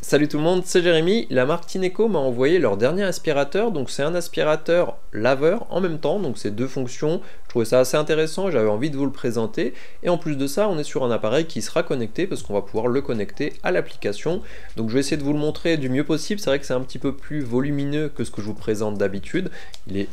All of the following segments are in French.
Salut tout le monde, c'est Jérémy. La marque Tineco m'a envoyé leur dernier aspirateur, donc c'est un aspirateur laveur en même temps, donc c'est deux fonctions. Je trouvais ça assez intéressant, j'avais envie de vous le présenter. Et en plus de ça, on est sur un appareil qui sera connecté parce qu'on va pouvoir le connecter à l'application. Donc je vais essayer de vous le montrer du mieux possible. C'est vrai que c'est un petit peu plus volumineux que ce que je vous présente d'habitude. Il est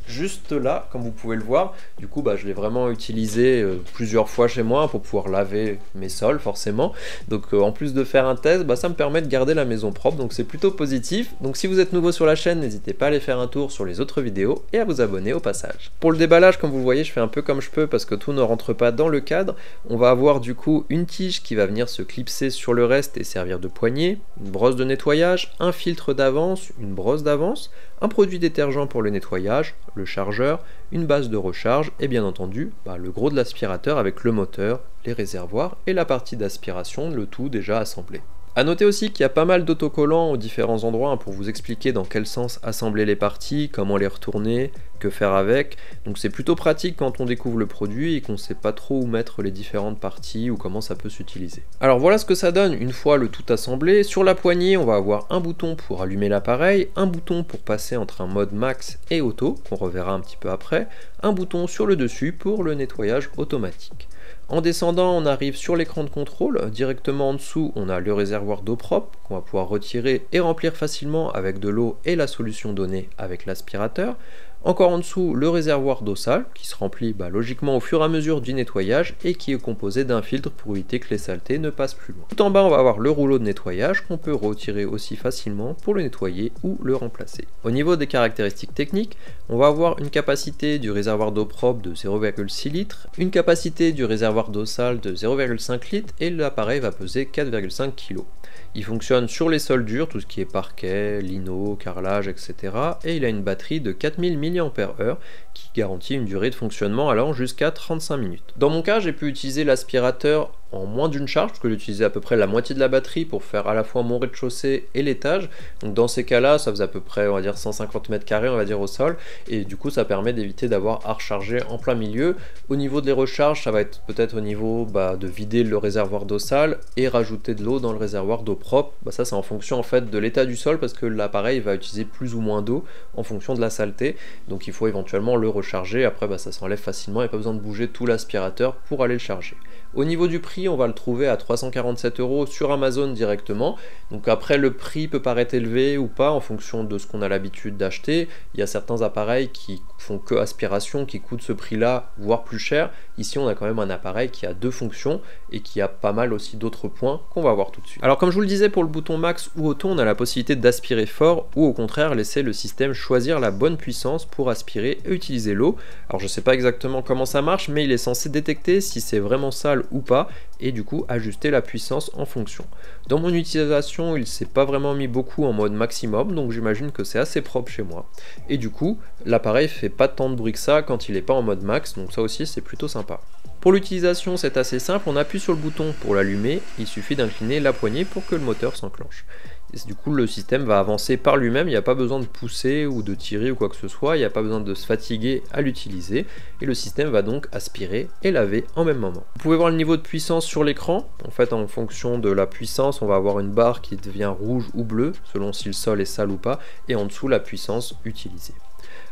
juste là, comme vous pouvez le voir. Du coup je l'ai vraiment utilisé plusieurs fois chez moi pour pouvoir laver mes sols forcément. Donc en plus de faire un test, ça me permet de garder la maison propre, donc c'est plutôt positif. Donc si vous êtes nouveau sur la chaîne, n'hésitez pas à aller faire un tour sur les autres vidéos et à vous abonner au passage. Pour le déballage, comme vous le voyez, je fais un peu comme je peux parce que tout ne rentre pas dans le cadre. On va avoir du coup une tige qui va venir se clipser sur le reste et servir de poignée, une brosse de nettoyage, un filtre d'avance, une brosse d'avance, un produit détergent pour le nettoyage, le chargeur, une base de recharge et bien entendu le gros de l'aspirateur avec le moteur, les réservoirs et la partie d'aspiration, le tout déjà assemblé. A noter aussi qu'il y a pas mal d'autocollants aux différents endroits pour vous expliquer dans quel sens assembler les parties, comment les retourner, que faire avec. Donc c'est plutôt pratique quand on découvre le produit et qu'on ne sait pas trop où mettre les différentes parties ou comment ça peut s'utiliser. Alors voilà ce que ça donne une fois le tout assemblé. Sur la poignée, on va avoir un bouton pour allumer l'appareil, un bouton pour passer entre un mode max et auto, qu'on reverra un petit peu après, un bouton sur le dessus pour le nettoyage automatique. En descendant, on arrive sur l'écran de contrôle. Directement en dessous, on a le réservoir d'eau propre qu'on va pouvoir retirer et remplir facilement avec de l'eau et la solution donnée avec l'aspirateur. Encore en dessous, le réservoir d'eau sale qui se remplit logiquement au fur et à mesure du nettoyage et qui est composé d'un filtre pour éviter que les saletés ne passent plus loin. Tout en bas, on va avoir le rouleau de nettoyage qu'on peut retirer aussi facilement pour le nettoyer ou le remplacer. Au niveau des caractéristiques techniques, on va avoir une capacité du réservoir d'eau propre de 0,6 litres, une capacité du réservoir d'eau sale de 0,5 litres et l'appareil va peser 4,5 kg. Il fonctionne sur les sols durs, tout ce qui est parquet, lino, carrelage, etc. Et il a une batterie de 4000 mAh qui garantit une durée de fonctionnement allant jusqu'à 35 minutes. Dans mon cas, j'ai pu utiliser l'aspirateur en moins d'une charge, parce que j'ai utilisé à peu près la moitié de la batterie pour faire à la fois mon rez-de-chaussée et l'étage. Donc dans ces cas-là, ça faisait à peu près, on va dire 150 mètres carrés, on va dire au sol, et du coup ça permet d'éviter d'avoir à recharger en plein milieu. Au niveau des recharges, ça va être peut-être au niveau de vider le réservoir d'eau sale et rajouter de l'eau dans le réservoir d'eau propre. Ça c'est en fonction en fait de l'état du sol, parce que l'appareil va utiliser plus ou moins d'eau en fonction de la saleté, donc il faut éventuellement le recharger. Après ça s'enlève facilement, il n'y a pas besoin de bouger tout l'aspirateur pour aller le charger. Au niveau du prix, on va le trouver à 347 € sur Amazon directement. Donc après, le prix peut paraître élevé ou pas en fonction de ce qu'on a l'habitude d'acheter. Il y a certains appareils qui font que aspiration qui coûtent ce prix-là, voire plus cher. Ici, on a quand même un appareil qui a deux fonctions et qui a pas mal aussi d'autres points qu'on va voir tout de suite. Alors comme je vous le disais, pour le bouton max ou auto, on a la possibilité d'aspirer fort ou au contraire laisser le système choisir la bonne puissance pour aspirer et utiliser l'eau. Alors je sais pas exactement comment ça marche, mais il est censé détecter si c'est vraiment sale ou pas et du coup ajuster la puissance en fonction. Dans mon utilisation, il s'est pas vraiment mis beaucoup en mode maximum, donc j'imagine que c'est assez propre chez moi. Et du coup, l'appareil fait pas tant de bruit que ça quand il est pas en mode max, donc ça aussi c'est plutôt sympa. Pour l'utilisation, c'est assez simple, on appuie sur le bouton pour l'allumer, il suffit d'incliner la poignée pour que le moteur s'enclenche. Du coup, le système va avancer par lui-même, il n'y a pas besoin de pousser ou de tirer ou quoi que ce soit, il n'y a pas besoin de se fatiguer à l'utiliser, et le système va donc aspirer et laver en même moment. Vous pouvez voir le niveau de puissance sur l'écran. En fait, en fonction de la puissance, on va avoir une barre qui devient rouge ou bleue, selon si le sol est sale ou pas, et en dessous la puissance utilisée.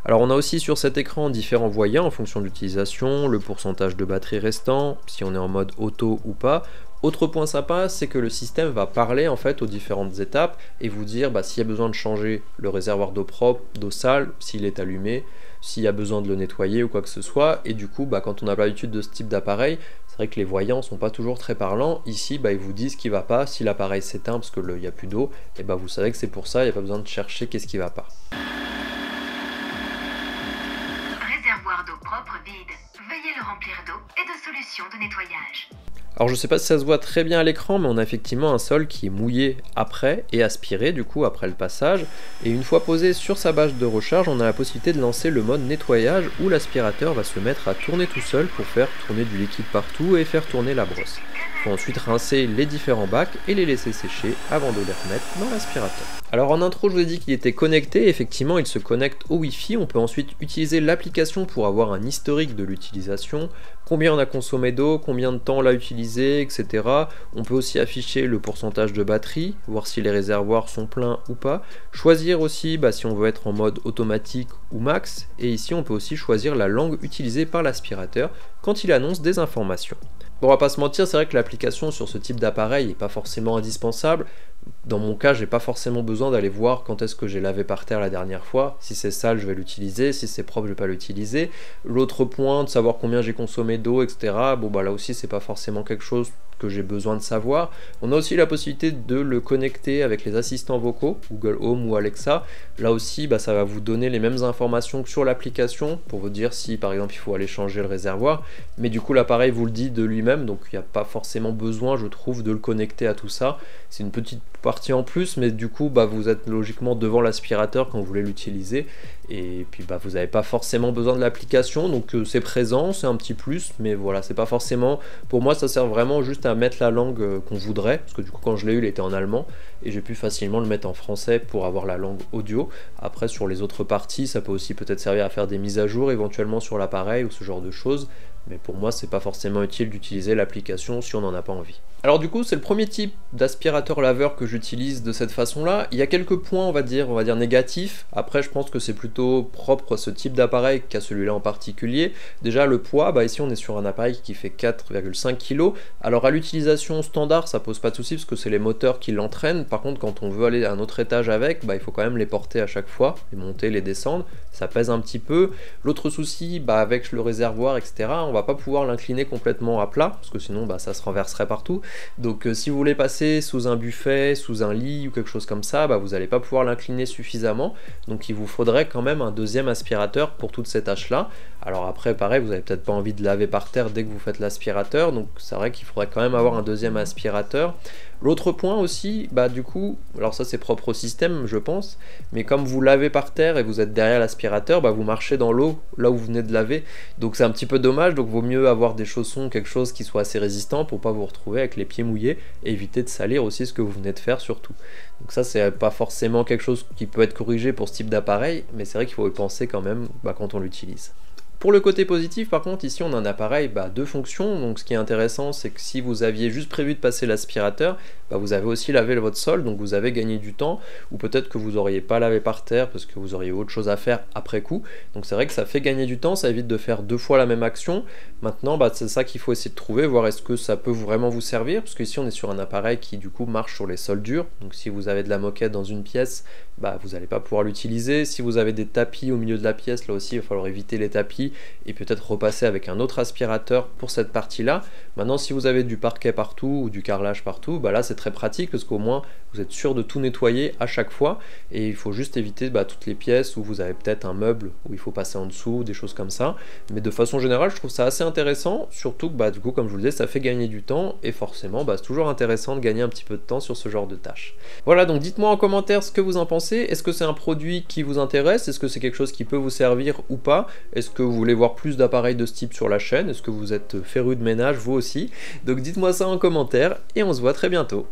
Alors on a aussi sur cet écran différents voyants en fonction de l'utilisation, le pourcentage de batterie restant, si on est en mode auto ou pas. Autre point sympa, c'est que le système va parler en fait aux différentes étapes et vous dire s'il y a besoin de changer le réservoir d'eau propre, d'eau sale, s'il est allumé, s'il y a besoin de le nettoyer ou quoi que ce soit. Et du coup, quand on n'a pas l'habitude de ce type d'appareil, c'est vrai que les voyants sont pas toujours très parlants. Ici, ils vous disent ce qui va pas. Si l'appareil s'éteint parce qu'il n'y a plus d'eau, et vous savez que c'est pour ça, il n'y a pas besoin de chercher qu'est-ce qui va pas. Réservoir d'eau propre vide. Veuillez le remplir d'eau et de solutions de nettoyage. Alors je sais pas si ça se voit très bien à l'écran, mais on a effectivement un sol qui est mouillé après et aspiré du coup après le passage. Et une fois posé sur sa bâche de recharge, on a la possibilité de lancer le mode nettoyage où l'aspirateur va se mettre à tourner tout seul pour faire tourner du liquide partout et faire tourner la brosse. Il faut ensuite rincer les différents bacs et les laisser sécher avant de les remettre dans l'aspirateur. Alors en intro, je vous ai dit qu'il était connecté, effectivement il se connecte au Wi-Fi, on peut ensuite utiliser l'application pour avoir un historique de l'utilisation, combien on a consommé d'eau, combien de temps on l'a utilisé, etc. On peut aussi afficher le pourcentage de batterie, voir si les réservoirs sont pleins ou pas, choisir aussi si on veut être en mode automatique ou max, et ici on peut aussi choisir la langue utilisée par l'aspirateur quand il annonce des informations. Bon, on va pas se mentir, c'est vrai que l'application sur ce type d'appareil n'est pas forcément indispensable. Dans mon cas, j'ai pas forcément besoin d'aller voir quand est-ce que j'ai lavé par terre la dernière fois. Si c'est sale, je vais l'utiliser. Si c'est propre, je vais pas l'utiliser. L'autre point, de savoir combien j'ai consommé d'eau, etc. Bon, là aussi, c'est pas forcément quelque chose que j'ai besoin de savoir. On a aussi la possibilité de le connecter avec les assistants vocaux, Google Home ou Alexa. Là aussi, ça va vous donner les mêmes informations que sur l'application pour vous dire si, par exemple, il faut aller changer le réservoir. Mais du coup, l'appareil vous le dit de lui-même, donc il n'y a pas forcément besoin, je trouve, de le connecter à tout ça. C'est une petite partie en plus, mais du coup, vous êtes logiquement devant l'aspirateur quand vous voulez l'utiliser. Et puis, vous n'avez pas forcément besoin de l'application, donc c'est présent, c'est un petit plus, mais voilà, c'est pas forcément... Pour moi, ça sert vraiment juste à mettre la langue qu'on voudrait, parce que du coup, quand je l'ai eu, il était en allemand, et j'ai pu facilement le mettre en français pour avoir la langue audio. Après, sur les autres parties, ça peut aussi peut-être servir à faire des mises à jour, éventuellement sur l'appareil, ou ce genre de choses. Mais pour moi, c'est pas forcément utile d'utiliser l'application si on n'en a pas envie. Alors du coup, c'est le premier type d'aspirateur laveur que j'utilise de cette façon-là. Il y a quelques points, on va dire négatifs. Après, je pense que c'est plutôt propre à ce type d'appareil qu'à celui-là en particulier. Déjà, le poids, ici on est sur un appareil qui fait 4,5 kg. Alors à l'utilisation standard, ça pose pas de souci parce que c'est les moteurs qui l'entraînent. Par contre, quand on veut aller à un autre étage avec, il faut quand même les porter à chaque fois, les monter, les descendre. Ça pèse un petit peu. L'autre souci, avec le réservoir, etc., on va pas pouvoir l'incliner complètement à plat, parce que sinon ça se renverserait partout. Donc si vous voulez passer sous un buffet, sous un lit ou quelque chose comme ça, vous n'allez pas pouvoir l'incliner suffisamment. Donc il vous faudrait quand même un deuxième aspirateur pour toutes ces tâches-là. Alors après, pareil, vous n'avez peut-être pas envie de laver par terre dès que vous faites l'aspirateur, donc c'est vrai qu'il faudrait quand même avoir un deuxième aspirateur. L'autre point aussi, du coup, alors ça c'est propre au système je pense, mais comme vous lavez par terre et vous êtes derrière l'aspirateur, vous marchez dans l'eau là où vous venez de laver, donc c'est un petit peu dommage, donc vaut mieux avoir des chaussons, quelque chose qui soit assez résistant pour pas vous retrouver avec les pieds mouillés et éviter de salir aussi ce que vous venez de faire surtout. Donc ça c'est pas forcément quelque chose qui peut être corrigé pour ce type d'appareil, mais c'est vrai qu'il faut y penser quand même quand on l'utilise. Pour le côté positif, par contre, ici on a un appareil deux fonctions, donc ce qui est intéressant c'est que si vous aviez juste prévu de passer l'aspirateur, vous avez aussi lavé votre sol, donc vous avez gagné du temps, ou peut-être que vous n'auriez pas lavé par terre parce que vous auriez autre chose à faire après coup, donc c'est vrai que ça fait gagner du temps, ça évite de faire deux fois la même action. Maintenant c'est ça qu'il faut essayer de trouver, voir est-ce que ça peut vraiment vous servir, parce qu'ici on est sur un appareil qui du coup marche sur les sols durs, donc si vous avez de la moquette dans une pièce, vous n'allez pas pouvoir l'utiliser. Si vous avez des tapis au milieu de la pièce, là aussi il va falloir éviter les tapis et peut-être repasser avec un autre aspirateur pour cette partie-là. Maintenant, si vous avez du parquet partout ou du carrelage partout, là c'est très pratique parce qu'au moins vous êtes sûr de tout nettoyer à chaque fois, et il faut juste éviter toutes les pièces où vous avez peut-être un meuble où il faut passer en dessous, des choses comme ça. Mais de façon générale, je trouve ça assez intéressant, surtout que du coup, comme je vous le disais, ça fait gagner du temps, et forcément c'est toujours intéressant de gagner un petit peu de temps sur ce genre de tâches. Voilà, donc dites-moi en commentaire ce que vous en pensez. Est-ce que c'est un produit qui vous intéresse? Est-ce que c'est quelque chose qui peut vous servir ou pas? Est-ce que vous voulez voir plus d'appareils de ce type sur la chaîne? Est-ce que vous êtes féru de ménage vous aussi? Donc dites-moi ça en commentaire et on se voit très bientôt.